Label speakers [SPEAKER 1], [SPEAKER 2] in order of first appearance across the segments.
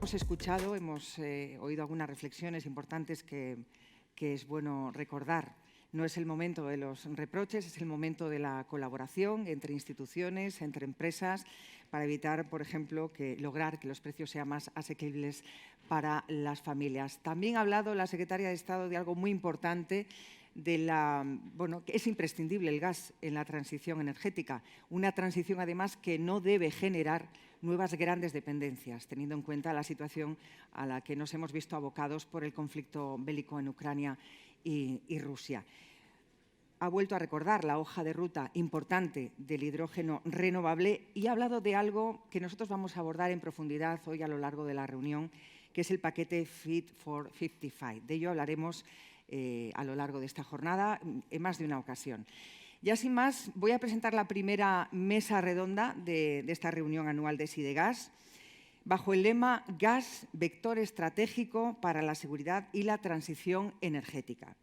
[SPEAKER 1] Hemos escuchado, hemos oído algunas reflexiones importantes que es bueno recordar. No es el momento de los reproches, es el momento de la colaboración entre instituciones, entre empresas, para evitar, por ejemplo, lograr que los precios sean más asequibles para las familias. También ha hablado la secretaria de Estado de algo muy importante, que es imprescindible el gas en la transición energética. Una transición, además, que no debe generar nuevas grandes dependencias, teniendo en cuenta la situación a la que nos hemos visto abocados por el conflicto bélico en Ucrania y Rusia. Ha vuelto a recordar la hoja de ruta importante del hidrógeno renovable y ha hablado de algo que nosotros vamos a abordar en profundidad hoy a lo largo de la reunión, que es el paquete Fit for 55. De ello hablaremos a lo largo de esta jornada en más de una ocasión. Ya sin más, voy a presentar la primera mesa redonda de esta reunión anual de Sidegas, bajo el lema Gas, vector estratégico para la seguridad y la transición energética.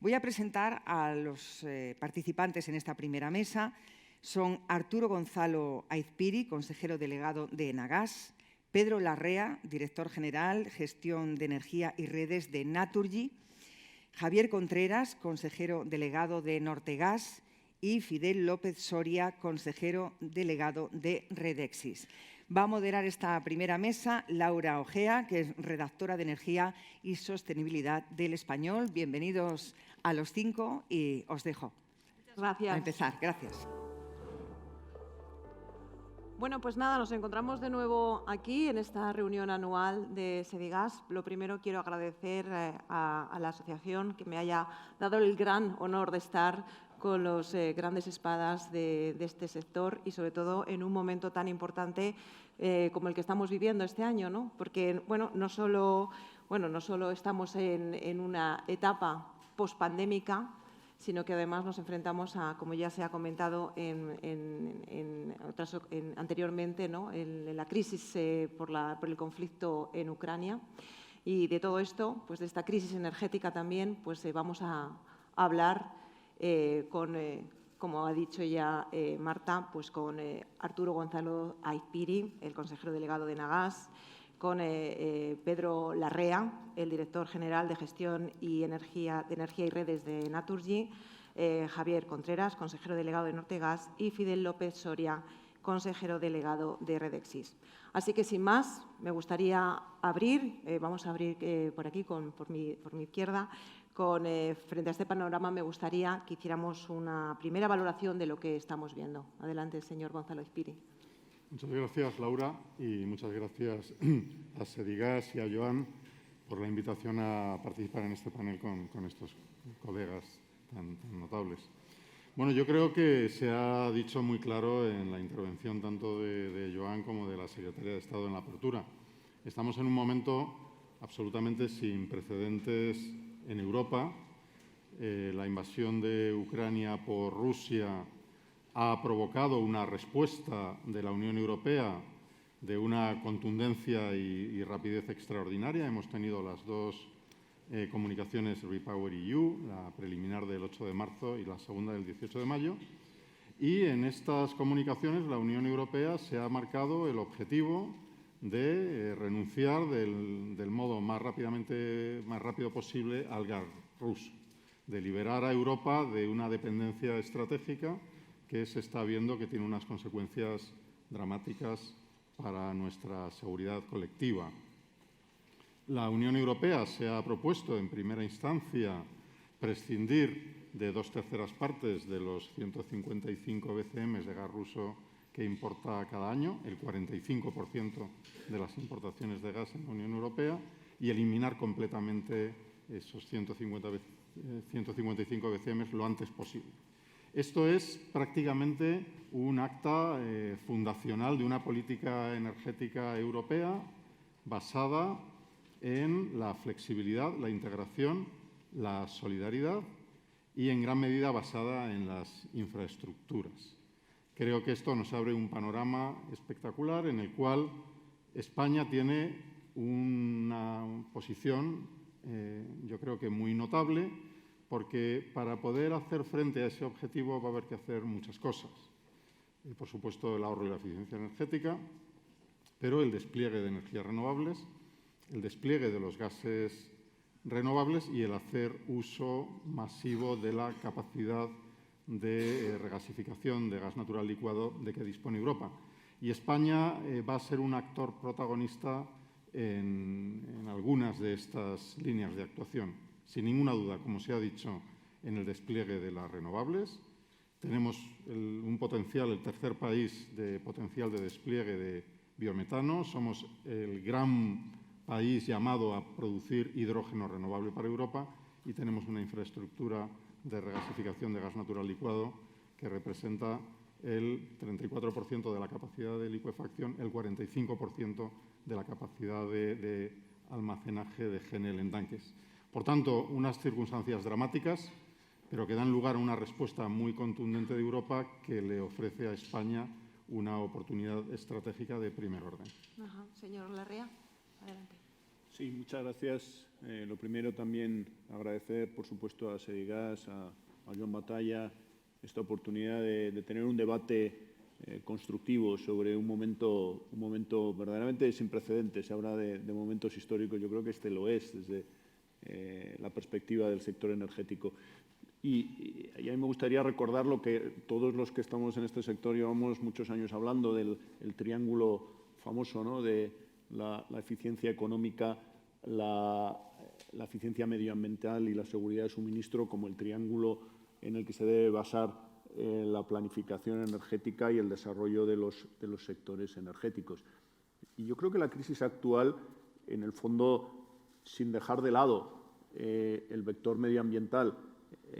[SPEAKER 1] Voy a presentar a los participantes en esta primera mesa. Son Arturo Gonzalo Aizpiri, consejero delegado de Enagas, Pedro Larrea, director general, gestión de energía y redes de Naturgy, Javier Contreras, consejero delegado de Nortegas, y Fidel López Soria, consejero delegado de Redexis. Va a moderar esta primera mesa Laura Ojea, que es redactora de Energía y Sostenibilidad del Español. Bienvenidos a los 5 y os dejo.
[SPEAKER 2] Muchas gracias.
[SPEAKER 1] A empezar. Gracias.
[SPEAKER 2] Bueno, pues nada, nos encontramos de nuevo aquí en esta reunión anual de Sidegas. Lo primero, quiero agradecer a la asociación que me haya dado el gran honor de estar con los grandes espadas de este sector y, sobre todo, en un momento tan importante como el que estamos viviendo este año, ¿no? Porque, bueno, no solo estamos en una etapa pospandémica, sino que además nos enfrentamos a, como ya se ha comentado anteriormente, ¿no? en la crisis por el conflicto en Ucrania. Y de todo esto, pues de esta crisis energética también, pues vamos a hablar como ha dicho ya Marta, pues con Arturo Gonzalo Aizpiri, el consejero delegado de Enagas, con Pedro Larrea, el director general de Gestión y Energía y Redes de Naturgy, Javier Contreras, consejero delegado de Nortegas, y Fidel López Soria, consejero delegado de Redexis. Así que, sin más, me gustaría vamos a abrir por aquí, por mi izquierda. Frente a este panorama, me gustaría que hiciéramos una primera valoración de lo que estamos viendo. Adelante, señor Gonzalo Aizpiri.
[SPEAKER 3] Muchas gracias, Laura, y muchas gracias a Sidegas y a Joan por la invitación a participar en este panel con estos colegas tan notables. Bueno, yo creo que se ha dicho muy claro en la intervención tanto de Joan como de la Secretaría de Estado en la apertura. Estamos en un momento absolutamente sin precedentes en Europa. La invasión de Ucrania por Rusia ha provocado una respuesta de la Unión Europea de una contundencia y rapidez extraordinaria. Hemos tenido las dos comunicaciones REPowerEU, la preliminar del 8 de marzo y la segunda del 18 de mayo. Y en estas comunicaciones la Unión Europea se ha marcado el objetivo de renunciar del modo más rápido posible al gas ruso, de liberar a Europa de una dependencia estratégica que se está viendo que tiene unas consecuencias dramáticas para nuestra seguridad colectiva. La Unión Europea se ha propuesto en primera instancia prescindir de 2/3 partes de los 155 BCM de gas ruso que importa cada año, el 45% de las importaciones de gas en la Unión Europea, y eliminar completamente esos 155 BCM lo antes posible. Esto es prácticamente un acta fundacional de una política energética europea basada en la flexibilidad, la integración, la solidaridad y en gran medida basada en las infraestructuras. Creo que esto nos abre un panorama espectacular en el cual España tiene una posición, yo creo que muy notable, porque para poder hacer frente a ese objetivo va a haber que hacer muchas cosas. Por supuesto, el ahorro y la eficiencia energética, pero el despliegue de energías renovables el despliegue de los gases renovables y el hacer uso masivo de la capacidad de regasificación de gas natural licuado de que dispone Europa. Y España va a ser un actor protagonista en algunas de estas líneas de actuación. Sin ninguna duda, como se ha dicho, en el despliegue de las renovables. Tenemos un potencial, el tercer país de potencial de despliegue de biometano. Somos el gran país llamado a producir hidrógeno renovable para Europa y tenemos una infraestructura de regasificación de gas natural licuado que representa el 34% de la capacidad de licuefacción, el 45% de la capacidad de almacenaje de GNL en tanques. Por tanto, unas circunstancias dramáticas, pero que dan lugar a una respuesta muy contundente de Europa que le ofrece a España una oportunidad estratégica de primer orden.
[SPEAKER 2] Señor Larrea, adelante.
[SPEAKER 4] Sí, muchas gracias. Lo primero también agradecer, por supuesto, a Sedigas, a Joan Batalla, esta oportunidad de tener un debate constructivo sobre un momento verdaderamente sin precedentes. Se habla de momentos históricos, yo creo que este lo es desde la perspectiva del sector energético. Y a mí me gustaría recordar lo que todos los que estamos en este sector llevamos muchos años hablando del triángulo famoso, ¿no?, de la eficiencia económica, la eficiencia medioambiental y la seguridad de suministro como el triángulo en el que se debe basar la planificación energética y el desarrollo de los sectores energéticos. Y yo creo que la crisis actual, en el fondo, sin dejar de lado el vector medioambiental,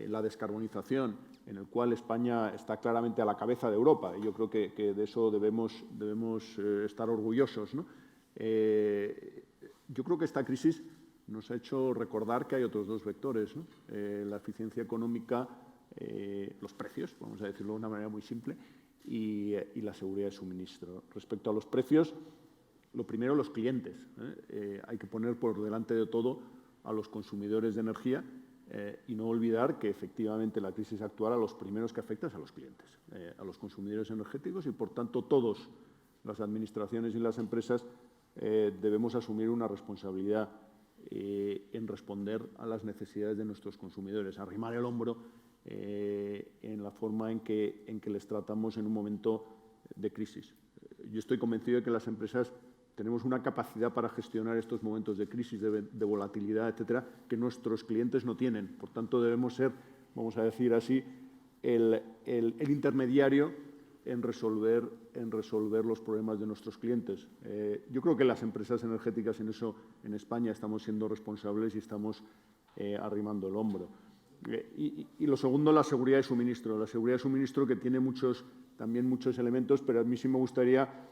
[SPEAKER 4] la descarbonización, en el cual España está claramente a la cabeza de Europa, y yo creo que de eso debemos estar orgullosos, ¿no? Yo creo que esta crisis nos ha hecho recordar que hay otros dos vectores, ¿no? La eficiencia económica, los precios, vamos a decirlo de una manera muy simple, y la seguridad de suministro. Respecto a los precios, lo primero, los clientes. Hay que poner por delante de todo a los consumidores de energía y no olvidar que efectivamente la crisis actual a los primeros que afecta es a los clientes, a los consumidores energéticos y, por tanto, todas las administraciones y las empresas debemos asumir una responsabilidad en responder a las necesidades de nuestros consumidores, arrimar el hombro en la forma en que les tratamos en un momento de crisis. Yo estoy convencido de que las empresas tenemos una capacidad para gestionar estos momentos de crisis, de volatilidad, etcétera, que nuestros clientes no tienen. Por tanto, debemos ser, vamos a decir así, el intermediario en resolver los problemas de nuestros clientes. Yo creo que las empresas energéticas en eso, en España, estamos siendo responsables y estamos arrimando el hombro. Y lo segundo, la seguridad de suministro. La seguridad de suministro que tiene también muchos elementos, pero a mí sí me gustaría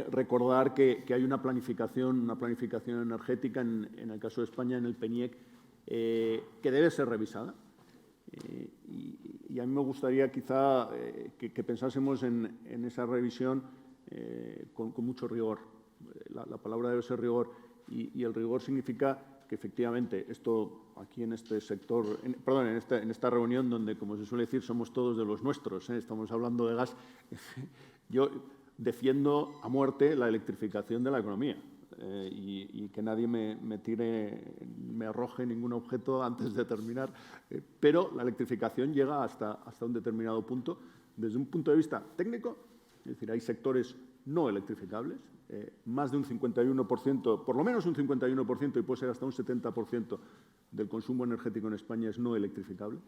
[SPEAKER 4] recordar que hay una planificación energética, en el caso de España, en el PENIEC, que debe ser revisada. Y a mí me gustaría quizá que pensásemos en esa revisión con mucho rigor. La palabra debe ser rigor y el rigor significa que efectivamente esto aquí en este sector, en esta reunión donde, como se suele decir, somos todos de los nuestros, estamos hablando de gas, yo defiendo a muerte la electrificación de la economía. Y que nadie me arroje ningún objeto antes de terminar. Pero la electrificación llega hasta un determinado punto, desde un punto de vista técnico, es decir, hay sectores no electrificables, más de un 51%, por lo menos un 51%, y puede ser hasta un 70% del consumo energético en España es no electrificable.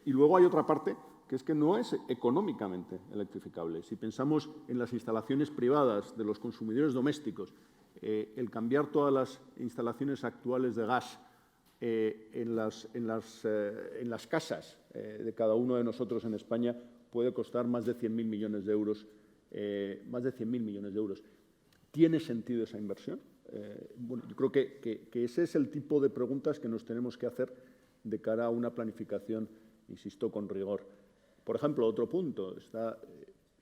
[SPEAKER 4] Y luego hay otra parte, que es que no es económicamente electrificable. Si pensamos en las instalaciones privadas de los consumidores domésticos, el cambiar todas las instalaciones actuales de gas en las casas de cada uno de nosotros en España puede costar más de 100.000 millones de euros. ¿Tiene sentido esa inversión? Bueno, yo creo que ese es el tipo de preguntas que nos tenemos que hacer de cara a una planificación, insisto, con rigor. Por ejemplo, otro punto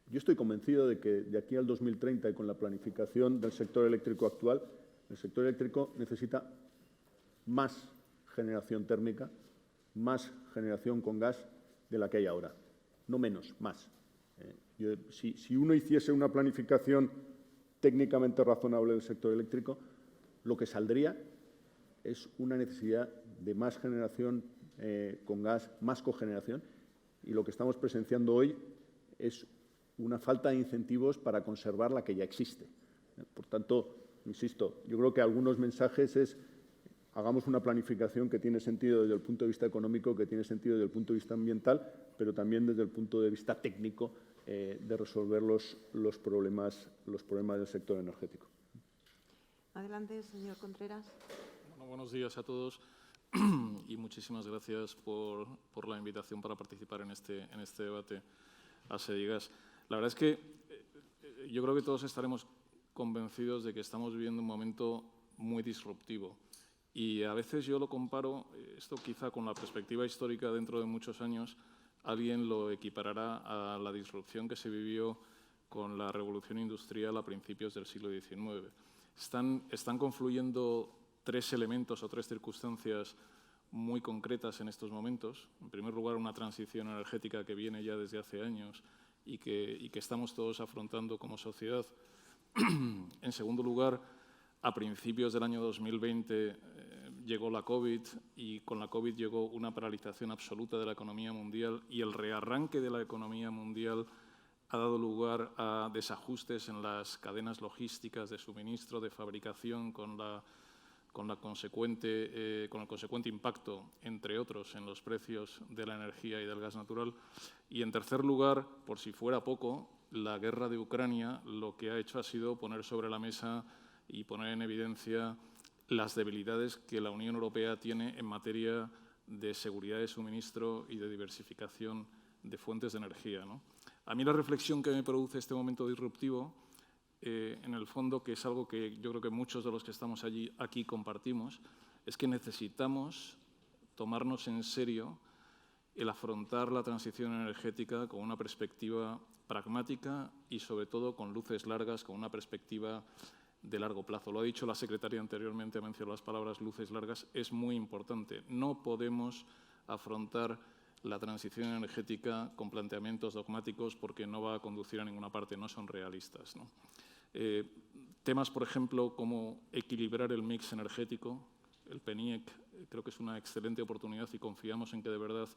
[SPEAKER 4] yo estoy convencido de que de aquí al 2030 y con la planificación del sector eléctrico actual, el sector eléctrico necesita más generación térmica, más generación con gas de la que hay ahora. No menos, más. Si uno hiciese una planificación técnicamente razonable del sector eléctrico, lo que saldría es una necesidad de más generación con gas, más cogeneración, y lo que estamos presenciando hoy es una falta de incentivos para conservar la que ya existe. Por tanto, insisto, yo creo que algunos mensajes es: hagamos una planificación que tiene sentido desde el punto de vista económico, que tiene sentido desde el punto de vista ambiental, pero también desde el punto de vista técnico de resolver los problemas del sector energético.
[SPEAKER 2] Adelante, señor Contreras.
[SPEAKER 5] Bueno, buenos días a todos y muchísimas gracias por la invitación para participar en este debate a Sedigas. La verdad es que yo creo que todos estaremos convencidos de que estamos viviendo un momento muy disruptivo. Y a veces yo lo comparo, esto quizá con la perspectiva histórica dentro de muchos años, alguien lo equiparará a la disrupción que se vivió con la revolución industrial a principios del siglo XIX. Están confluyendo tres elementos o tres circunstancias muy concretas en estos momentos. En primer lugar, una transición energética que viene ya desde hace años y que estamos todos afrontando como sociedad. En segundo lugar, a principios del año 2020 llegó la COVID y con la COVID llegó una paralización absoluta de la economía mundial y el rearranque de la economía mundial ha dado lugar a desajustes en las cadenas logísticas de suministro, de fabricación, con el consecuente impacto, entre otros, en los precios de la energía y del gas natural. Y, en tercer lugar, por si fuera poco, la guerra de Ucrania lo que ha hecho ha sido poner sobre la mesa y poner en evidencia las debilidades que la Unión Europea tiene en materia de seguridad de suministro y de diversificación de fuentes de energía, ¿no? A mí la reflexión que me produce este momento disruptivo, en el fondo, que es algo que yo creo que muchos de los que estamos aquí compartimos, es que necesitamos tomarnos en serio el afrontar la transición energética con una perspectiva pragmática y, sobre todo, con luces largas, con una perspectiva de largo plazo. Lo ha dicho la secretaria anteriormente, ha mencionado las palabras luces largas, es muy importante. No podemos afrontar la transición energética con planteamientos dogmáticos porque no va a conducir a ninguna parte, no son realistas, ¿no? Temas, por ejemplo, como equilibrar el mix energético, el PENIEC, creo que es una excelente oportunidad y confiamos en que de verdad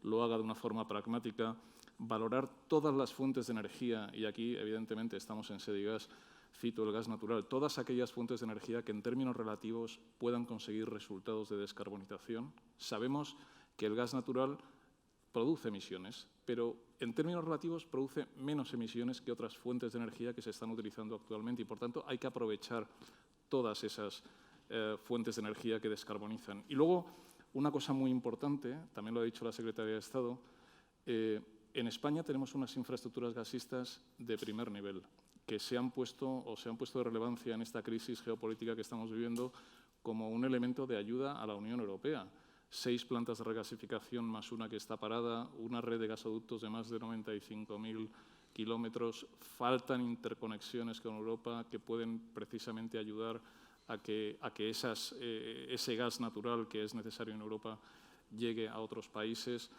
[SPEAKER 5] lo haga de una forma pragmática. Valorar todas las fuentes de energía, y aquí evidentemente estamos en Sedigas, cito el gas natural, todas aquellas fuentes de energía que en términos relativos puedan conseguir resultados de descarbonización. Sabemos que el gas natural produce emisiones, pero en términos relativos produce menos emisiones que otras fuentes de energía que se están utilizando actualmente y, por tanto, hay que aprovechar todas esas fuentes de energía que descarbonizan. Y luego, una cosa muy importante, también lo ha dicho la Secretaría de Estado, en España tenemos unas infraestructuras gasistas de primer nivel que se han puesto de relevancia en esta crisis geopolítica que estamos viviendo como un elemento de ayuda a la Unión Europea. 6 plantas de regasificación más una que está parada, una red de gasoductos de más de 95.000 kilómetros. Faltan interconexiones con Europa que pueden precisamente ayudar a que ese gas natural que es necesario en Europa llegue a otros países.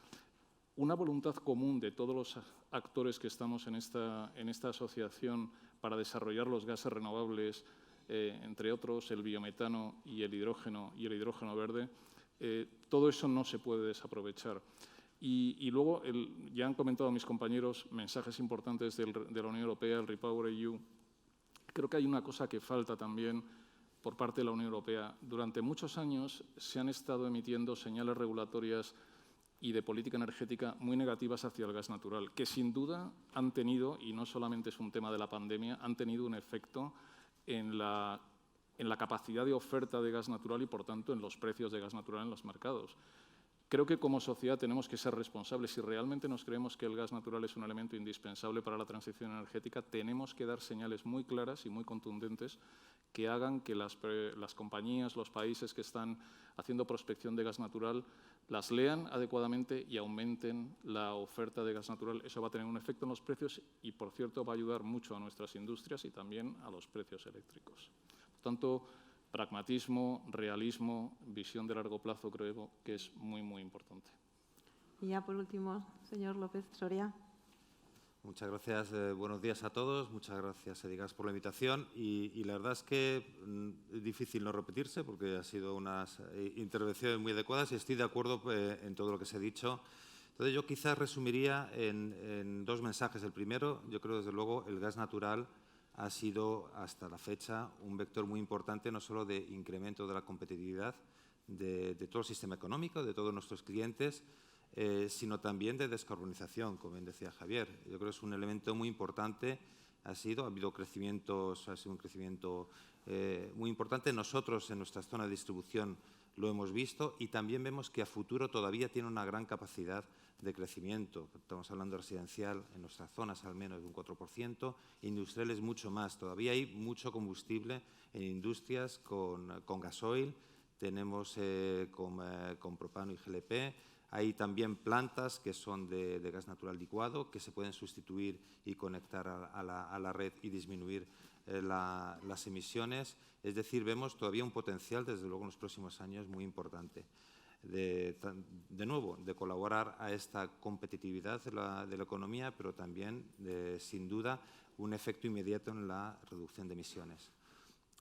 [SPEAKER 5] Una voluntad común de todos los actores que estamos en esta asociación para desarrollar los gases renovables, entre otros el biometano y el hidrógeno verde, todo eso no se puede desaprovechar. Y luego, ya han comentado mis compañeros mensajes importantes de la Unión Europea, el REPowerEU. Creo que hay una cosa que falta también por parte de la Unión Europea. Durante muchos años se han estado emitiendo señales regulatorias y de política energética muy negativas hacia el gas natural, que sin duda han tenido, y no solamente es un tema de la pandemia, han tenido un efecto en la capacidad de oferta de gas natural y, por tanto, en los precios de gas natural en los mercados. Creo que como sociedad tenemos que ser responsables. Si realmente nos creemos que el gas natural es un elemento indispensable para la transición energética, tenemos que dar señales muy claras y muy contundentes que hagan que las compañías, los países que están haciendo prospección de gas natural, las lean adecuadamente y aumenten la oferta de gas natural. Eso va a tener un efecto en los precios y, por cierto, va a ayudar mucho a nuestras industrias y también a los precios eléctricos. Por tanto, pragmatismo, realismo, visión de largo plazo creo que es muy, muy importante.
[SPEAKER 2] Y ya por último, señor López Soria.
[SPEAKER 6] Muchas gracias. Buenos días a todos. Muchas gracias, Edigas, por la invitación. Y la verdad es que es difícil no repetirse porque ha sido unas intervenciones muy adecuadas y estoy de acuerdo en todo lo que se ha dicho. Entonces, yo quizás resumiría en dos mensajes. El primero, yo creo, desde luego, el gas natural ha sido, hasta la fecha, un vector muy importante no solo de incremento de la competitividad de todo el sistema económico, de todos nuestros clientes, sino también de descarbonización, como bien decía Javier. Yo creo que es un elemento muy importante. Ha sido un crecimiento muy importante. Nosotros, en nuestra zona de distribución, lo hemos visto y también vemos que a futuro todavía tiene una gran capacidad de crecimiento. Estamos hablando residencial, en nuestras zonas al menos de un 4%, industriales mucho más. Todavía hay mucho combustible en industrias con gasoil, tenemos con propano y GLP. Hay también plantas que son de gas natural licuado que se pueden sustituir y conectar a la red y disminuir las emisiones. Es decir, vemos todavía un potencial, desde luego, en los próximos años muy importante. De nuevo, de colaborar a esta competitividad de la economía, pero también, sin duda, un efecto inmediato en la reducción de emisiones.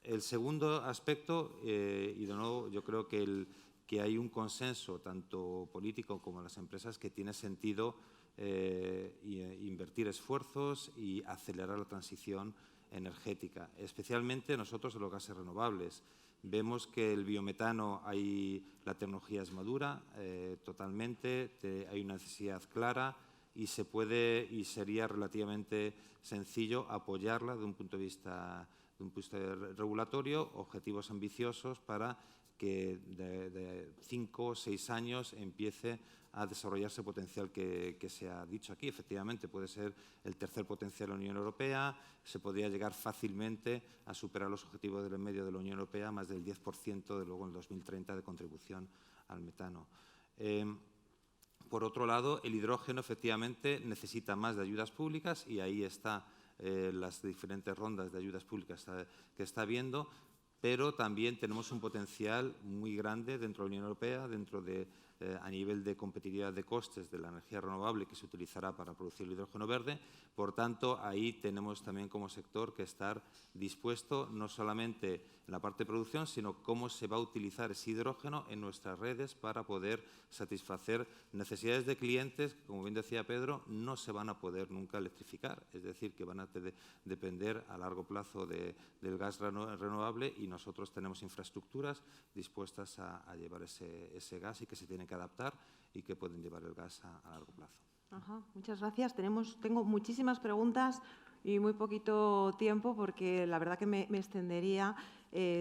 [SPEAKER 6] El segundo aspecto, y de nuevo, yo creo que hay un consenso, tanto político como en las empresas, que tiene sentido invertir esfuerzos y acelerar la transición energética, especialmente nosotros en los gases renovables. Vemos que el biometano, la tecnología es madura totalmente, hay una necesidad clara y sería relativamente sencillo apoyarla de un punto de vista regulatorio, objetivos ambiciosos para que de 5 o 6 años empiece a desarrollarse el potencial que se ha dicho aquí. Efectivamente, puede ser el tercer potencial de la Unión Europea, se podría llegar fácilmente a superar los objetivos del medio de la Unión Europea, más del 10% de luego en el 2030 de contribución al metano. Por otro lado, el hidrógeno efectivamente necesita más de ayudas públicas y ahí están las diferentes rondas de ayudas públicas que está habiendo, pero también tenemos un potencial muy grande dentro de la Unión Europea, a nivel de competitividad de costes de la energía renovable que se utilizará para producir el hidrógeno verde. Por tanto, ahí tenemos también como sector que estar dispuesto no solamente en la parte de producción, sino cómo se va a utilizar ese hidrógeno en nuestras redes para poder satisfacer necesidades de clientes que, como bien decía Pedro, no se van a poder nunca electrificar. Es decir, que van a depender a largo plazo del gas renovable y nosotros tenemos infraestructuras dispuestas a llevar ese gas y que se tienen que adaptar y que pueden llevar el gas a largo plazo.
[SPEAKER 2] Ajá, muchas gracias. Tengo muchísimas preguntas y muy poquito tiempo porque la verdad que me extendería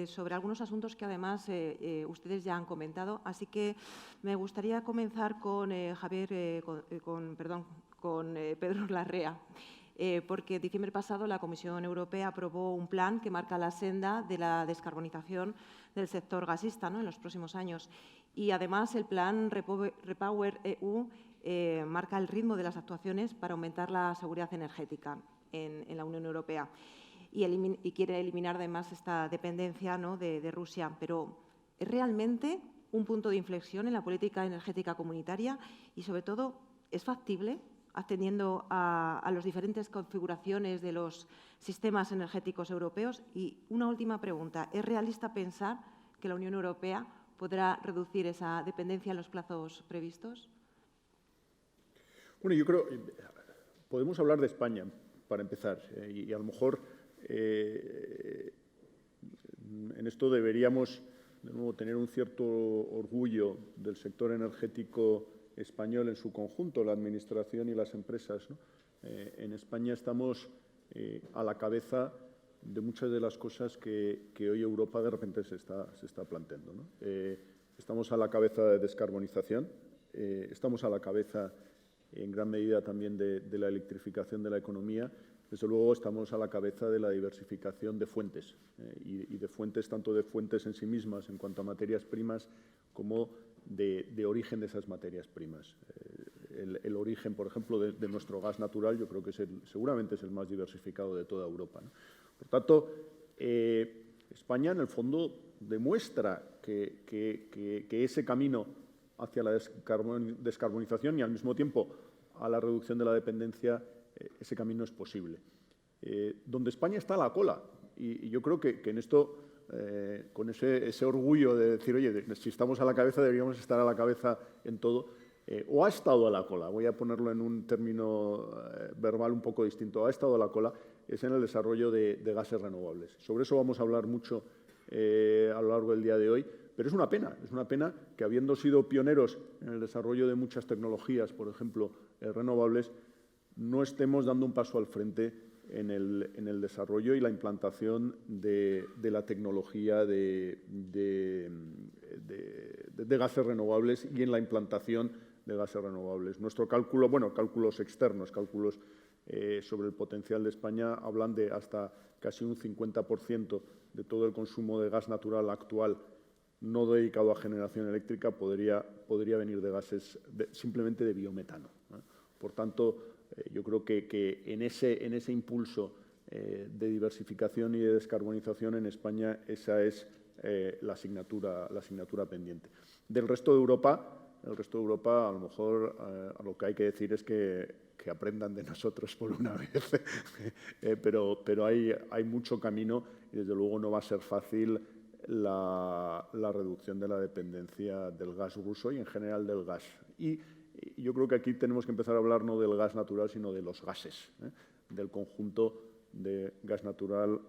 [SPEAKER 2] sobre algunos asuntos que además ustedes ya han comentado. Así que me gustaría comenzar con Pedro Larrea. Porque en diciembre pasado la Comisión Europea aprobó un plan que marca la senda de la descarbonización del sector gasista, ¿no?, en los próximos años. Y además el plan Repower EU marca el ritmo de las actuaciones para aumentar la seguridad energética en la Unión Europea y quiere eliminar además esta dependencia, ¿no?, de Rusia. Pero ¿es realmente un punto de inflexión en la política energética comunitaria? Y sobre todo, ¿es factible, atendiendo a las diferentes configuraciones de los sistemas energéticos europeos? Y una última pregunta, ¿es realista pensar que la Unión Europea podrá reducir esa dependencia en los plazos previstos?
[SPEAKER 4] Bueno, yo creo que podemos hablar de España, para empezar, y a lo mejor en esto deberíamos de nuevo tener un cierto orgullo del sector energético español en su conjunto, la Administración y las empresas, ¿no? En España estamos a la cabeza de muchas de las cosas que hoy Europa de repente se está planteando, ¿no? Estamos a la cabeza de descarbonización, estamos a la cabeza en gran medida también de la electrificación de la economía. Desde luego estamos a la cabeza de la diversificación de fuentes y de fuentes, tanto de fuentes en sí mismas en cuanto a materias primas como de origen de esas materias primas. El origen, por ejemplo, de nuestro gas natural yo creo que seguramente es el más diversificado de toda Europa, ¿no? Por tanto, España en el fondo demuestra que ese camino hacia la descarbonización y al mismo tiempo a la reducción de la dependencia ese camino es posible. Donde España está a la cola, y yo creo que en esto, con ese orgullo de decir, oye, si estamos a la cabeza, deberíamos estar a la cabeza en todo, o ha estado a la cola, voy a ponerlo en un término verbal un poco distinto, ha estado a la cola, es en el desarrollo de gases renovables. Sobre eso vamos a hablar mucho a lo largo del día de hoy, pero es una pena que, habiendo sido pioneros en el desarrollo de muchas tecnologías, por ejemplo, renovables, no estemos dando un paso al frente en el desarrollo y la implantación de la tecnología de gases renovables y en la implantación de gases renovables. Nuestro cálculo, cálculos externos, cálculos sobre el potencial de España, hablan de hasta casi un 50% de todo el consumo de gas natural actual no dedicado a generación eléctrica podría venir de gases simplemente de biometano, ¿no? Por tanto, yo creo que en ese impulso de diversificación y de descarbonización en España esa es la asignatura pendiente. Del resto de Europa, a lo mejor lo que hay que decir es que aprendan de nosotros por una vez, pero hay mucho camino y desde luego no va a ser fácil la reducción de la dependencia del gas ruso y en general del gas. Y yo creo que aquí tenemos que empezar a hablar no del gas natural, sino de los gases, del conjunto de gas natural,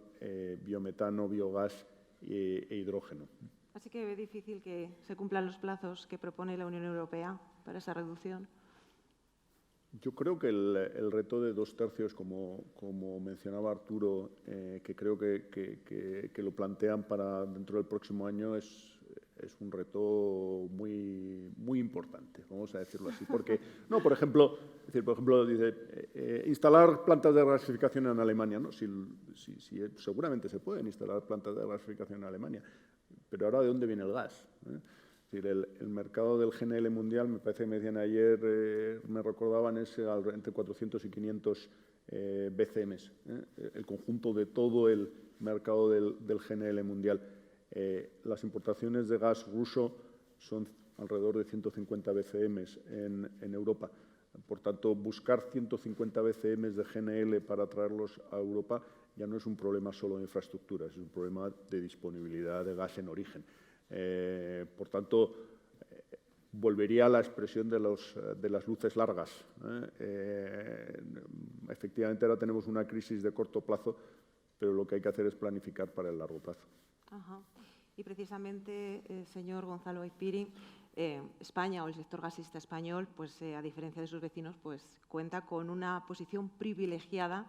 [SPEAKER 4] biometano, biogás e hidrógeno.
[SPEAKER 2] Así que ve difícil que se cumplan los plazos que propone la Unión Europea para esa reducción.
[SPEAKER 4] Yo creo que el reto de 2/3, como mencionaba Arturo, que creo que lo plantean para dentro del próximo año, es un reto muy importante, vamos a decirlo así. Porque, no, por ejemplo, dice, instalar plantas de gasificación en Alemania, ¿no? Seguramente se pueden instalar plantas de gasificación en Alemania, pero ahora, ¿de dónde viene el gas? Es decir, el mercado del GNL mundial, me parece que me decían ayer, me recordaban, es entre 400 y 500 BCMs, el conjunto de todo el mercado del GNL mundial. Las importaciones de gas ruso son alrededor de 150 BCMs en Europa. Por tanto, buscar 150 BCMs de GNL para traerlos a Europa ya no es un problema solo de infraestructuras, es un problema de disponibilidad de gas en origen. Por tanto, volvería a la expresión de las luces largas. Efectivamente, ahora tenemos una crisis de corto plazo, pero lo que hay que hacer es planificar para el largo plazo.
[SPEAKER 2] Ajá. Y precisamente, señor Gonzalo Aypiri, España o el sector gasista español, pues a diferencia de sus vecinos, pues cuenta con una posición privilegiada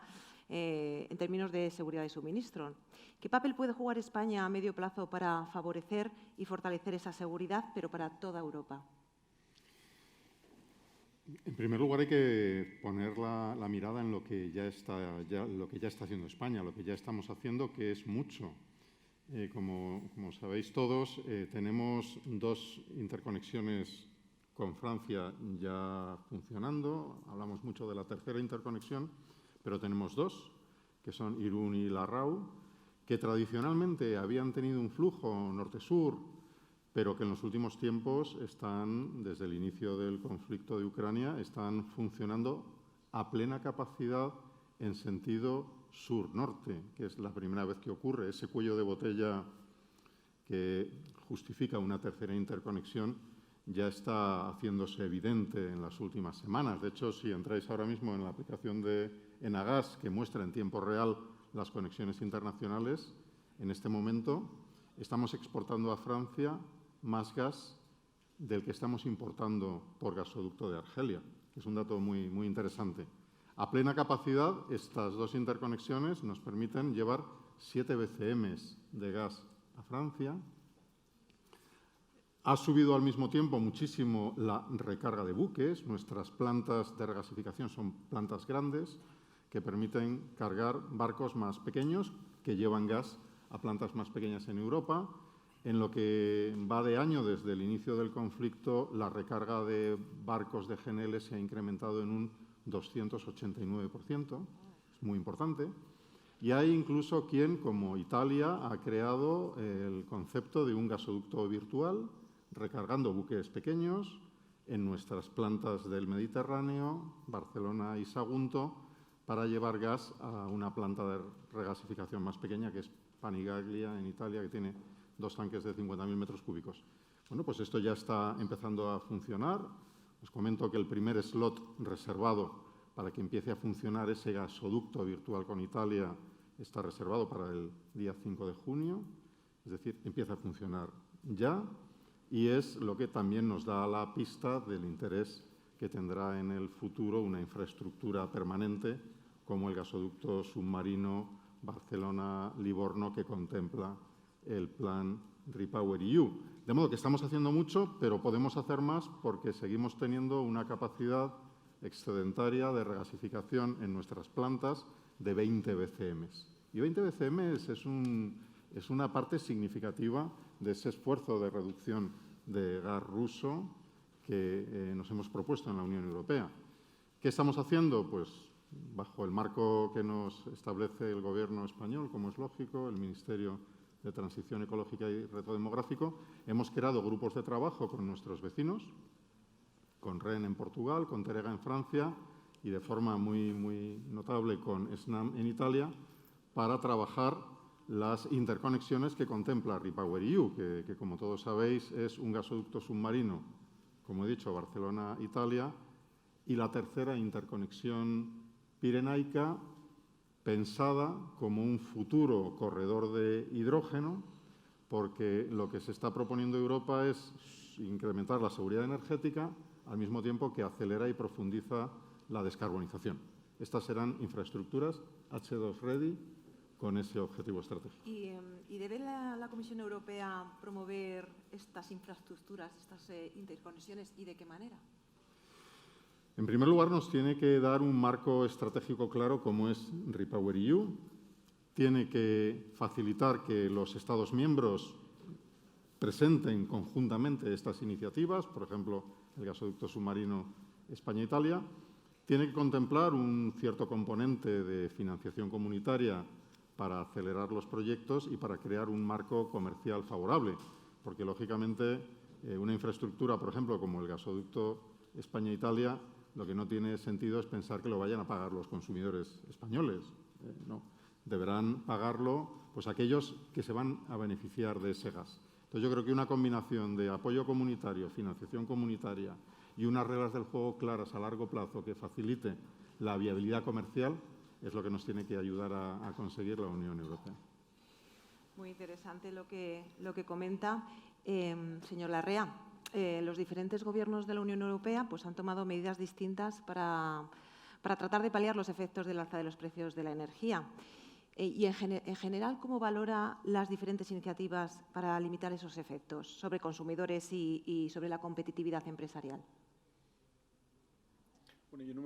[SPEAKER 2] en términos de seguridad de suministro. ¿Qué papel puede jugar España a medio plazo para favorecer y fortalecer esa seguridad, pero para toda Europa?
[SPEAKER 3] En primer lugar, hay que poner la mirada en lo que ya está haciendo España, lo que ya estamos haciendo, que es mucho. Como sabéis todos, tenemos 2 interconexiones con Francia ya funcionando. Hablamos mucho de la tercera interconexión, pero tenemos 2, que son Irún y Larraú, que tradicionalmente habían tenido un flujo norte-sur, pero que en los últimos tiempos están, desde el inicio del conflicto de Ucrania, están funcionando a plena capacidad en sentido sur-norte, que es la primera vez que ocurre. Ese cuello de botella que justifica una tercera interconexión ya está haciéndose evidente en las últimas semanas. De hecho, si entráis ahora mismo en la aplicación de Enagás, que muestra en tiempo real las conexiones internacionales, en este momento estamos exportando a Francia más gas del que estamos importando por gasoducto de Argelia, que es un dato muy interesante. A plena capacidad, estas 2 interconexiones nos permiten llevar 7 BCMs de gas a Francia. Ha subido al mismo tiempo muchísimo la recarga de buques. Nuestras plantas de regasificación son plantas grandes que permiten cargar barcos más pequeños que llevan gas a plantas más pequeñas en Europa. En lo que va de año, desde el inicio del conflicto, la recarga de barcos de GNL se ha incrementado en un 289%, es muy importante. Y hay incluso quien, como Italia, ha creado el concepto de un gasoducto virtual, recargando buques pequeños en nuestras plantas del Mediterráneo, Barcelona y Sagunto, para llevar gas a una planta de regasificación más pequeña, que es Panigaglia, en Italia, que tiene 2 tanques de 50.000 metros cúbicos. Bueno, pues esto ya está empezando a funcionar. Os comento que el primer slot reservado para que empiece a funcionar ese gasoducto virtual con Italia está reservado para el día 5 de junio, es decir, empieza a funcionar ya, y es lo que también nos da la pista del interés que tendrá en el futuro una infraestructura permanente como el gasoducto submarino Barcelona-Livorno que contempla el plan REPowerEU. De modo que estamos haciendo mucho, pero podemos hacer más porque seguimos teniendo una capacidad excedentaria de regasificación en nuestras plantas de 20 BCM. Y 20 BCM es una parte significativa de ese esfuerzo de reducción de gas ruso que nos hemos propuesto en la Unión Europea. ¿Qué estamos haciendo? Pues bajo el marco que nos establece el Gobierno español, como es lógico, el Ministerio de Transición Ecológica y Reto Demográfico, hemos creado grupos de trabajo con nuestros vecinos, con REN en Portugal, con Terega en Francia y de forma muy notable con SNAM en Italia, para trabajar las interconexiones que contempla REPowerEU, que como todos sabéis es un gasoducto submarino, como he dicho, Barcelona-Italia, y la tercera interconexión pirenaica pensada como un futuro corredor de hidrógeno, porque lo que se está proponiendo Europa es incrementar la seguridad energética al mismo tiempo que acelera y profundiza la descarbonización. Estas serán infraestructuras H2 Ready con ese objetivo estratégico.
[SPEAKER 2] ¿Y debe la Comisión Europea promover estas infraestructuras, estas interconexiones, y de qué manera?
[SPEAKER 3] En primer lugar, nos tiene que dar un marco estratégico claro como es REPowerEU. Tiene que facilitar que los Estados miembros presenten conjuntamente estas iniciativas, por ejemplo, el gasoducto submarino España-Italia. Tiene que contemplar un cierto componente de financiación comunitaria para acelerar los proyectos y para crear un marco comercial favorable, porque, lógicamente, una infraestructura, por ejemplo, como el gasoducto España-Italia, lo que no tiene sentido es pensar que lo vayan a pagar los consumidores españoles. No, deberán pagarlo pues, aquellos que se van a beneficiar de ese gas. Entonces, yo creo que una combinación de apoyo comunitario, financiación comunitaria y unas reglas del juego claras a largo plazo que facilite la viabilidad comercial es lo que nos tiene que ayudar a conseguir la Unión Europea.
[SPEAKER 2] Muy interesante lo que comenta. Señor Larrea, los diferentes gobiernos de la Unión Europea pues, han tomado medidas distintas para tratar de paliar los efectos del alza de los precios de la energía. Y en general, ¿cómo valora las diferentes iniciativas para limitar esos efectos sobre consumidores y sobre la competitividad empresarial?
[SPEAKER 4] Bueno, yo no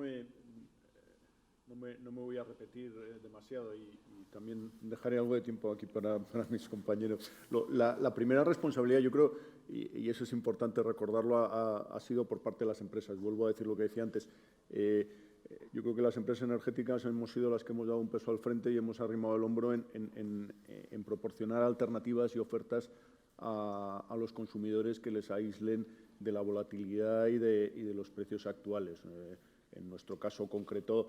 [SPEAKER 4] me voy a repetir demasiado y también dejaré algo de tiempo aquí para mis compañeros. La primera responsabilidad, yo creo, y eso es importante recordarlo, ha sido por parte de las empresas. Vuelvo a decir lo que decía antes. Yo creo que las empresas energéticas hemos sido las que hemos dado un peso al frente y hemos arrimado el hombro en proporcionar alternativas y ofertas a los consumidores que les aíslen de la volatilidad y de los precios actuales. En nuestro caso concreto,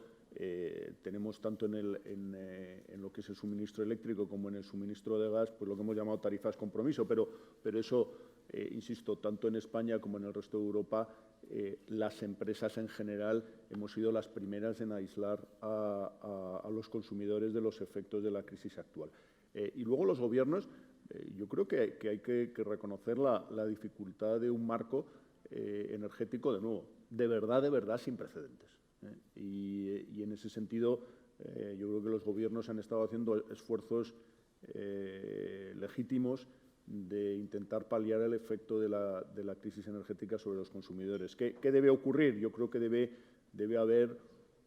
[SPEAKER 4] tenemos tanto en lo que es el suministro eléctrico como en el suministro de gas, pues lo que hemos llamado tarifas compromiso, pero eso, insisto, tanto en España como en el resto de Europa, las empresas en general hemos sido las primeras en aislar a los consumidores de los efectos de la crisis actual. Y luego los gobiernos, yo creo que hay que reconocer la dificultad de un marco energético, de nuevo, de verdad sin precedentes. Y en ese sentido, yo creo que los gobiernos han estado haciendo esfuerzos legítimos de intentar paliar el efecto de la crisis energética sobre los consumidores. ¿Qué debe ocurrir? Yo creo que debe haber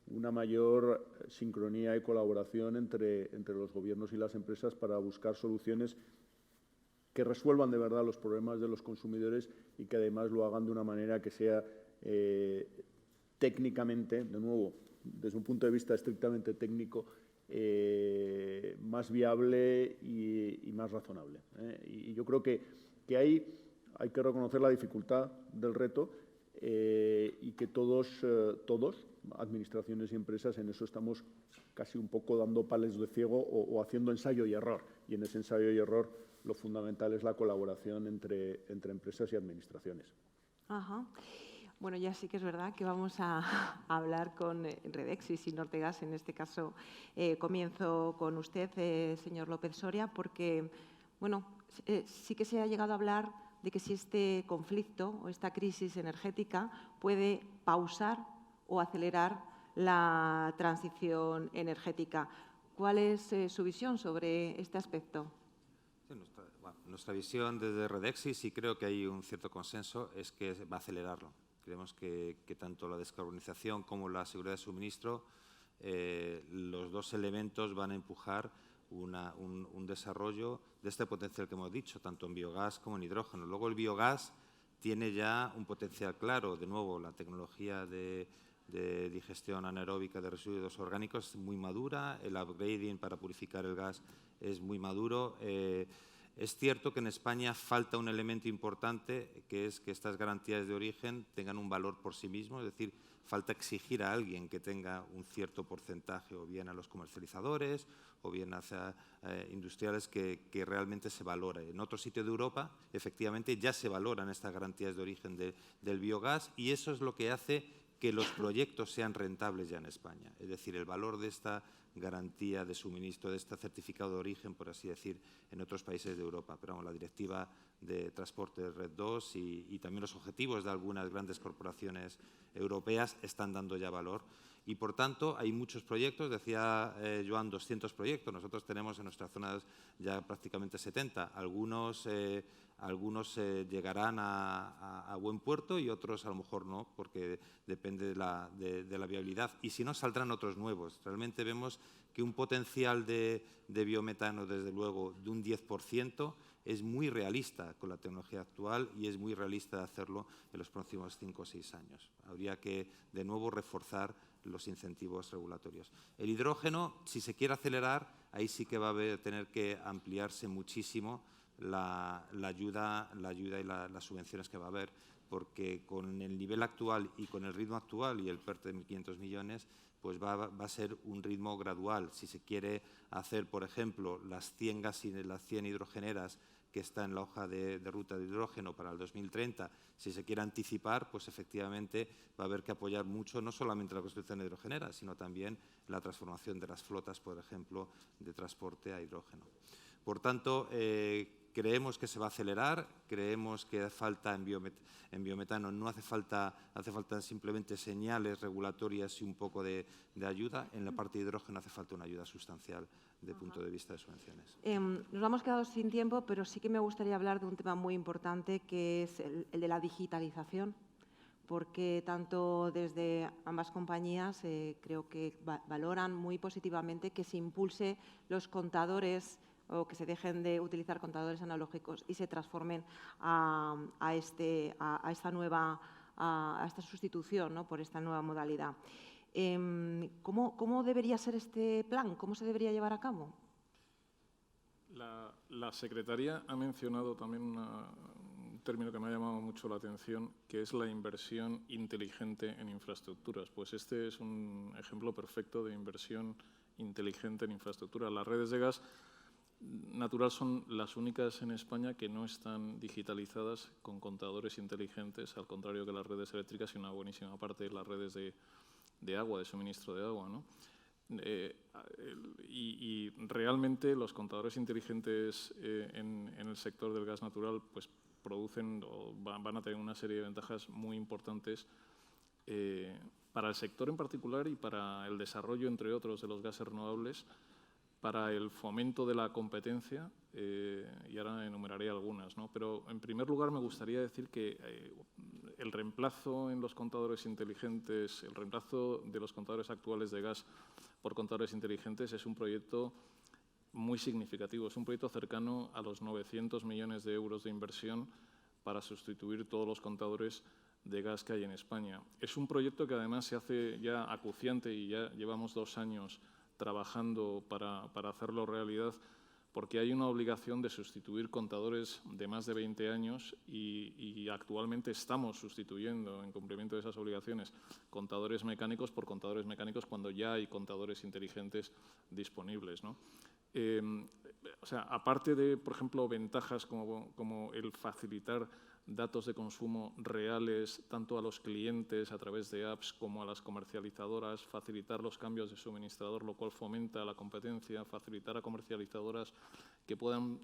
[SPEAKER 4] una mayor sincronía y colaboración entre los gobiernos y las empresas para buscar soluciones que resuelvan de verdad los problemas de los consumidores y que además lo hagan de una manera que sea técnicamente, de nuevo, desde un punto de vista estrictamente técnico, más viable y más razonable. Y yo creo que ahí hay que reconocer la dificultad del reto y que todos administraciones y empresas en eso estamos casi un poco dando palos de ciego o haciendo ensayo y error. Y en ese ensayo y error lo fundamental es la colaboración entre empresas y administraciones.
[SPEAKER 2] Ajá. Bueno, ya sí que es verdad que vamos a hablar con Redexis y Nortegas. En este caso, comienzo con usted, señor López Soria, porque bueno, sí que se ha llegado a hablar de que si este conflicto o esta crisis energética puede pausar o acelerar la transición energética. ¿Cuál es su visión sobre este aspecto?
[SPEAKER 6] Sí, nuestra visión desde Redexis, y creo que hay un cierto consenso, es que va a acelerarlo. Creemos que tanto la descarbonización como la seguridad de suministro, los dos elementos van a empujar un desarrollo de este potencial que hemos dicho, tanto en biogás como en hidrógeno. Luego el biogás tiene ya un potencial claro. De nuevo, la tecnología de digestión anaeróbica de residuos orgánicos es muy madura, el upgrading para purificar el gas es muy maduro. Es cierto que en España falta un elemento importante, que es que estas garantías de origen tengan un valor por sí mismo, es decir, falta exigir a alguien que tenga un cierto porcentaje, o bien a los comercializadores, o bien hacia industriales, que realmente se valore. En otro sitio de Europa, efectivamente, ya se valoran estas garantías de origen del biogás, y eso es lo que hace que los proyectos sean rentables ya en España. Es decir, el valor de esta garantía de suministro, de este certificado de origen, por así decir, en otros países de Europa. Pero la directiva de transporte RED II y también los objetivos de algunas grandes corporaciones europeas están dando ya valor. Y, por tanto, hay muchos proyectos. Decía Joan, 200 proyectos. Nosotros tenemos en nuestras zonas ya prácticamente 70. Algunos llegarán a buen puerto y otros a lo mejor no, porque depende de la viabilidad. Y si no, saldrán otros nuevos. Realmente vemos que un potencial de biometano, desde luego, de un 10%, es muy realista con la tecnología actual y es muy realista hacerlo en los próximos 5 o 6 años. Habría que, de nuevo, reforzar los incentivos regulatorios. El hidrógeno, si se quiere acelerar, ahí sí que va a tener que ampliarse muchísimo la ayuda y las subvenciones que va a haber, porque con el nivel actual y con el ritmo actual y el PERTE de 1.500 millones, pues va a ser un ritmo gradual. Si se quiere hacer, por ejemplo, las 100 las 100 hidrogeneras que está en la hoja de ruta de hidrógeno para el 2030, si se quiere anticipar, pues efectivamente va a haber que apoyar mucho, no solamente la construcción de hidrogeneras, sino también la transformación de las flotas, por ejemplo, de transporte a hidrógeno. Por tanto, creemos que se va a acelerar, creemos que falta en biometano, no hace falta simplemente señales regulatorias y un poco de ayuda. En la parte de hidrógeno hace falta una ayuda sustancial desde el punto de vista de subvenciones.
[SPEAKER 2] Nos hemos quedado sin tiempo, pero sí que me gustaría hablar de un tema muy importante, que es el de la digitalización, porque tanto desde ambas compañías creo que valoran muy positivamente que se impulse los contadores, o que se dejen de utilizar contadores analógicos y se transformen a esta sustitución, ¿no?, por esta nueva modalidad. ¿Cómo debería ser este plan? ¿Cómo se debería llevar a cabo?
[SPEAKER 5] La secretaria ha mencionado también un término que me ha llamado mucho la atención, que es la inversión inteligente en infraestructuras. Pues este es un ejemplo perfecto de inversión inteligente en infraestructuras. Las redes de gas natural son las únicas en España que no están digitalizadas con contadores inteligentes, al contrario que las redes eléctricas y una buenísima parte de las redes de agua, de suministro de agua, ¿no? Y realmente los contadores inteligentes en el sector del gas natural pues producen o van a tener una serie de ventajas muy importantes para el sector en particular y para el desarrollo, entre otros, de los gases renovables, para el fomento de la competencia, y ahora enumeraré algunas, ¿no? Pero, en primer lugar, me gustaría decir que el reemplazo en los contadores inteligentes, el reemplazo de los contadores actuales de gas por contadores inteligentes es un proyecto muy significativo. Es un proyecto cercano a los 900 millones de euros de inversión para sustituir todos los contadores de gas que hay en España. Es un proyecto que además se hace ya acuciante y ya llevamos 2 años trabajando para hacerlo realidad, porque hay una obligación de sustituir contadores de más de 20 años y actualmente estamos sustituyendo, en cumplimiento de esas obligaciones, contadores mecánicos por contadores mecánicos cuando ya hay contadores inteligentes disponibles, ¿no? O sea, aparte de, por ejemplo, ventajas como el facilitar datos de consumo reales tanto a los clientes a través de apps como a las comercializadoras, facilitar los cambios de suministrador, lo cual fomenta la competencia, facilitar a comercializadoras que puedan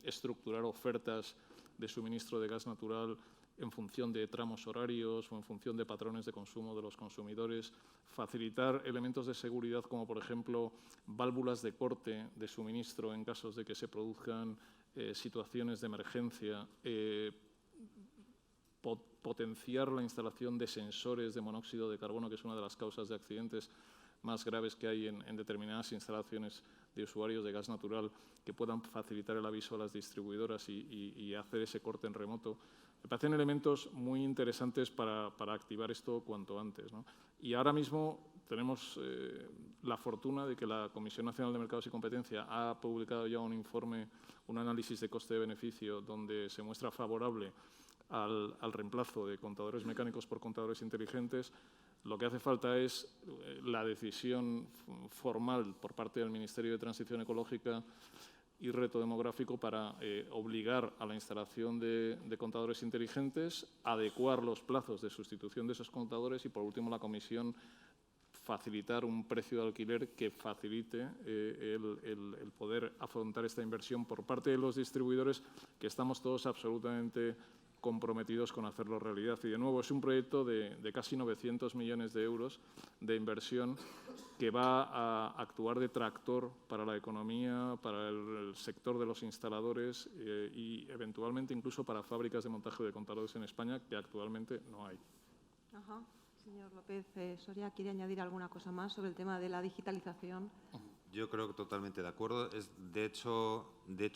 [SPEAKER 5] estructurar ofertas de suministro de gas natural en función de tramos horarios o en función de patrones de consumo de los consumidores, facilitar elementos de seguridad como, por ejemplo, válvulas de corte de suministro en casos de que se produzcan situaciones de emergencia, potenciar la instalación de sensores de monóxido de carbono, que es una de las causas de accidentes más graves que hay en determinadas instalaciones de usuarios de gas natural, que puedan facilitar el aviso a las distribuidoras y hacer ese corte en remoto. Me parecen elementos muy interesantes para activar esto cuanto antes, ¿no? Y ahora mismo tenemos la fortuna de que la Comisión Nacional de Mercados y Competencia ha publicado ya un informe, un análisis de coste-beneficio, donde se muestra favorable al reemplazo de contadores mecánicos por contadores inteligentes. Lo que hace falta es la decisión formal por parte del Ministerio de Transición Ecológica y Reto Demográfico para obligar a la instalación de contadores inteligentes, adecuar los plazos de sustitución de esos contadores y, por último, la Comisión facilitar un precio de alquiler que facilite el poder afrontar esta inversión por parte de los distribuidores, que estamos todos absolutamente comprometidos con hacerlo realidad. Y, de nuevo, es un proyecto de casi 900 millones de euros de inversión que va a actuar de tractor para la economía, para el sector de los instaladores y, eventualmente, incluso para fábricas de montaje de contadores en España, que actualmente no hay.
[SPEAKER 2] Ajá. Señor López Soria, ¿quiere añadir alguna cosa más sobre el tema de la digitalización?
[SPEAKER 6] Yo creo que totalmente de acuerdo. De hecho,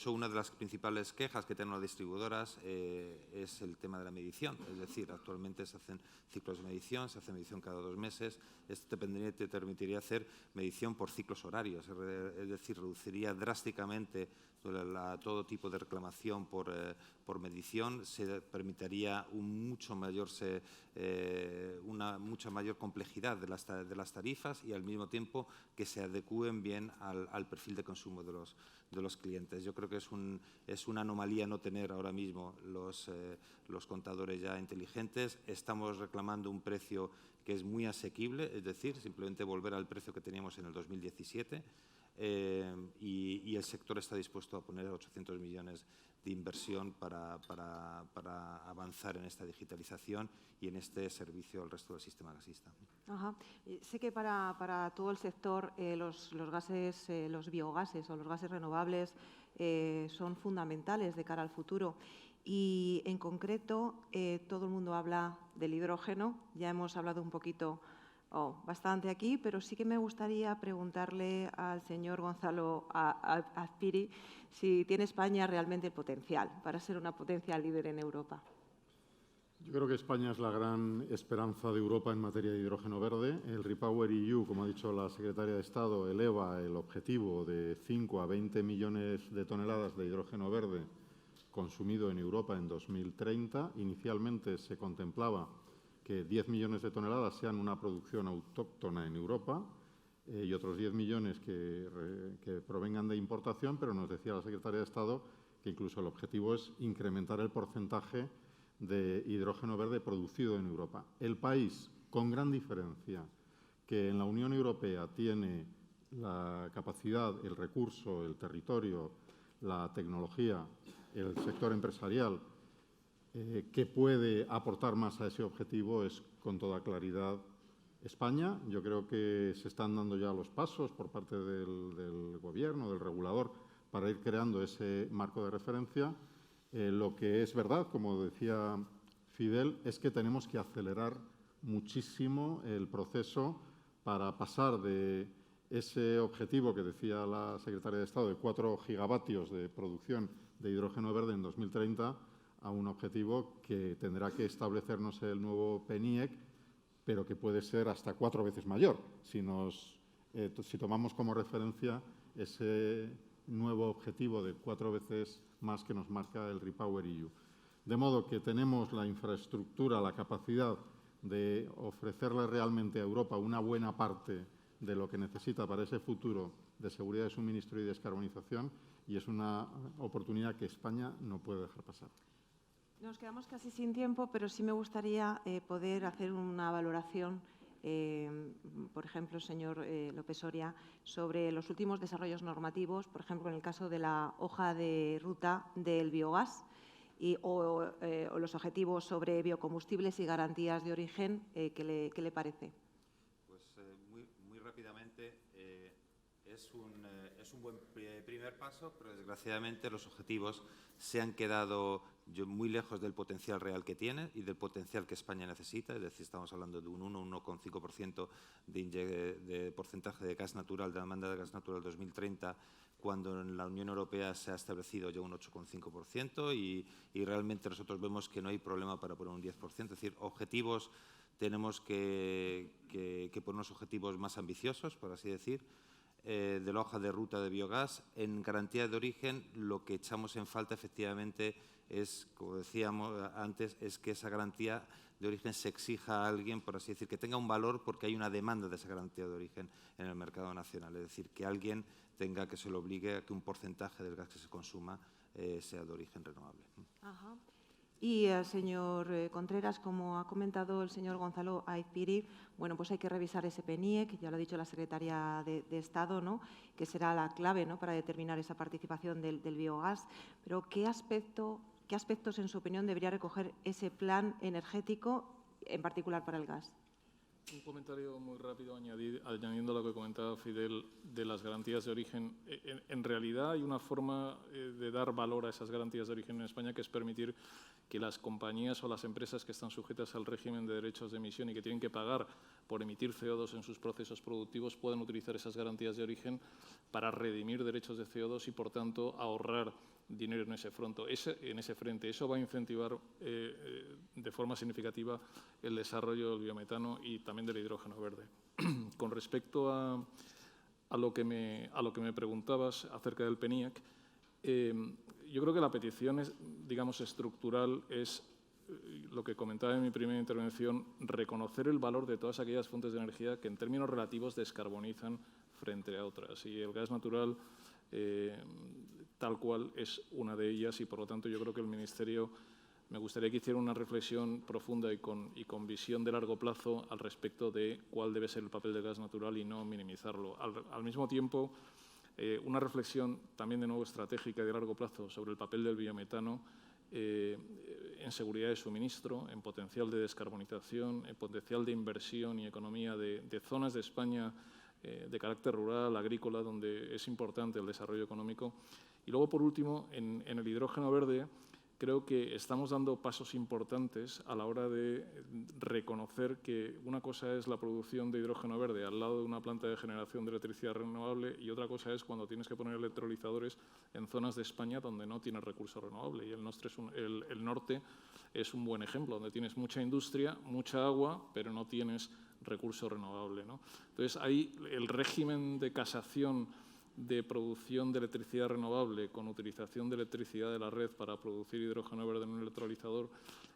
[SPEAKER 6] una de las principales quejas que tienen las distribuidoras es el tema de la medición. Es decir, actualmente se hacen ciclos de medición, se hace medición cada 2 meses. Esto te permitiría hacer medición por ciclos horarios, es decir, reduciría drásticamente todo tipo de reclamación por medición, se permitiría una mucha mayor complejidad de las tarifas y, al mismo tiempo, que se adecúen bien al perfil de consumo de los clientes. Yo creo que es una anomalía no tener ahora mismo los contadores ya inteligentes. Estamos reclamando un precio que es muy asequible, es decir, simplemente volver al precio que teníamos en el 2017. Y el sector está dispuesto a poner 800 millones de inversión para avanzar en esta digitalización y en este servicio al resto del sistema gasista.
[SPEAKER 2] Ajá. Sé que para todo el sector los gases, los biogases o los gases renovables son fundamentales de cara al futuro. Y, en concreto, todo el mundo habla del hidrógeno. Ya hemos hablado un poquito bastante aquí, pero sí que me gustaría preguntarle al señor Gonzalo Azpiri si tiene España realmente el potencial para ser una potencia líder en Europa.
[SPEAKER 3] Yo creo que España es la gran esperanza de Europa en materia de hidrógeno verde. El REPowerEU, como ha dicho la secretaria de Estado, eleva el objetivo de 5 a 20 millones de toneladas de hidrógeno verde consumido en Europa en 2030. Inicialmente se contemplaba que 10 millones de toneladas sean una producción autóctona en Europa y otros 10 millones que provengan de importación, pero nos decía la secretaria de Estado que incluso el objetivo es incrementar el porcentaje de hidrógeno verde producido en Europa. El país, con gran diferencia, que en la Unión Europea tiene la capacidad, el recurso, el territorio, la tecnología, el sector empresarial, que puede aportar más a ese objetivo, es con toda claridad España. Yo creo que se están dando ya los pasos por parte del Gobierno, del regulador, para ir creando ese marco de referencia. Lo que es verdad, como decía Fidel, es que tenemos que acelerar muchísimo el proceso para pasar de ese objetivo que decía la secretaria de Estado de 4 gigavatios de producción de hidrógeno verde en 2030 a un objetivo que tendrá que establecernos el nuevo PNIEC, pero que puede ser hasta 4 veces mayor si tomamos como referencia ese nuevo objetivo de 4 veces más que nos marca el REPowerEU. De modo que tenemos la infraestructura, la capacidad de ofrecerle realmente a Europa una buena parte de lo que necesita para ese futuro de seguridad de suministro y descarbonización, y es una oportunidad que España no puede dejar pasar.
[SPEAKER 2] Nos quedamos casi sin tiempo, pero sí me gustaría poder hacer una valoración, por ejemplo, señor López Soria, sobre los últimos desarrollos normativos, por ejemplo, en el caso de la hoja de ruta del biogás o los objetivos sobre biocombustibles y garantías de origen. ¿Qué le parece?
[SPEAKER 6] Pues muy rápidamente, es un buen primer paso, pero desgraciadamente los objetivos se han quedado muy lejos del potencial real que tiene y del potencial que España necesita. Es decir, estamos hablando de un 1,5% de porcentaje de gas natural, de demanda de gas natural 2030, cuando en la Unión Europea se ha establecido ya un 8,5% y realmente nosotros vemos que no hay problema para poner un 10%. Es decir, objetivos, tenemos que poner unos objetivos más ambiciosos, por así decir, de la hoja de ruta de biogás. En garantía de origen, lo que echamos en falta efectivamente es, como decíamos antes, es que esa garantía de origen se exija a alguien, por así decir, que tenga un valor porque hay una demanda de esa garantía de origen en el mercado nacional. Es decir, que alguien tenga que se le obligue a que un porcentaje del gas que se consuma sea de origen renovable.
[SPEAKER 2] Ajá. Y, señor Contreras, como ha comentado el señor Gonzalo Aizpiri, bueno, pues hay que revisar ese PNIEC, ya lo ha dicho la Secretaría de Estado, ¿no?, que será la clave, ¿no?, para determinar esa participación del biogás. Pero, ¿qué aspectos, en su opinión, debería recoger ese plan energético, en particular para el gas?
[SPEAKER 5] Un comentario muy rápido añadiendo lo que comentaba Fidel de las garantías de origen. En realidad hay una forma de dar valor a esas garantías de origen en España, que es permitir que las compañías o las empresas que están sujetas al régimen de derechos de emisión y que tienen que pagar por emitir CO2 en sus procesos productivos puedan utilizar esas garantías de origen para redimir derechos de CO2 y, por tanto, ahorrar dinero en ese frente. Eso va a incentivar de forma significativa el desarrollo del biometano y también del hidrógeno verde. Con respecto a lo que me preguntabas acerca del PNIEC, yo creo que la petición, digamos, estructural es lo que comentaba en mi primera intervención, reconocer el valor de todas aquellas fuentes de energía que en términos relativos descarbonizan frente a otras. Y el gas natural, tal cual, es una de ellas, y por lo tanto yo creo que el Ministerio, me gustaría que hiciera una reflexión profunda y con visión de largo plazo al respecto de cuál debe ser el papel del gas natural y no minimizarlo. Al mismo tiempo, una reflexión también de nuevo estratégica y de largo plazo sobre el papel del biometano en seguridad de suministro, en potencial de descarbonización, en potencial de inversión y economía de zonas de España de carácter rural, agrícola, donde es importante el desarrollo económico. Y luego, por último, en el hidrógeno verde, creo que estamos dando pasos importantes a la hora de reconocer que una cosa es la producción de hidrógeno verde al lado de una planta de generación de electricidad renovable y otra cosa es cuando tienes que poner electrolizadores en zonas de España donde no tienes recurso renovable. Y el norte es un buen ejemplo, donde tienes mucha industria, mucha agua, pero no tienes recurso renovable, ¿no? Entonces, ahí el régimen de casación de producción de electricidad renovable con utilización de electricidad de la red para producir hidrógeno verde en un electrolizador,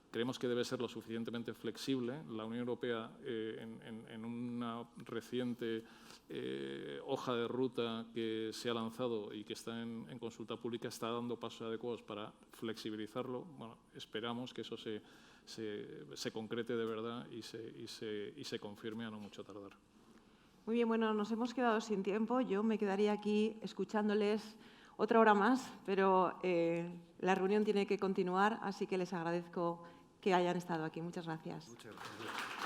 [SPEAKER 5] creemos que debe ser lo suficientemente flexible. La Unión Europea, en una reciente hoja de ruta que se ha lanzado y que está en consulta pública, está dando pasos adecuados para flexibilizarlo. Bueno, esperamos que eso se concrete de verdad y se confirme a no mucho tardar.
[SPEAKER 2] Muy bien, bueno, nos hemos quedado sin tiempo. Yo me quedaría aquí escuchándoles otra hora más, pero la reunión tiene que continuar, así que les agradezco que hayan estado aquí. Muchas gracias.
[SPEAKER 6] Muchas gracias.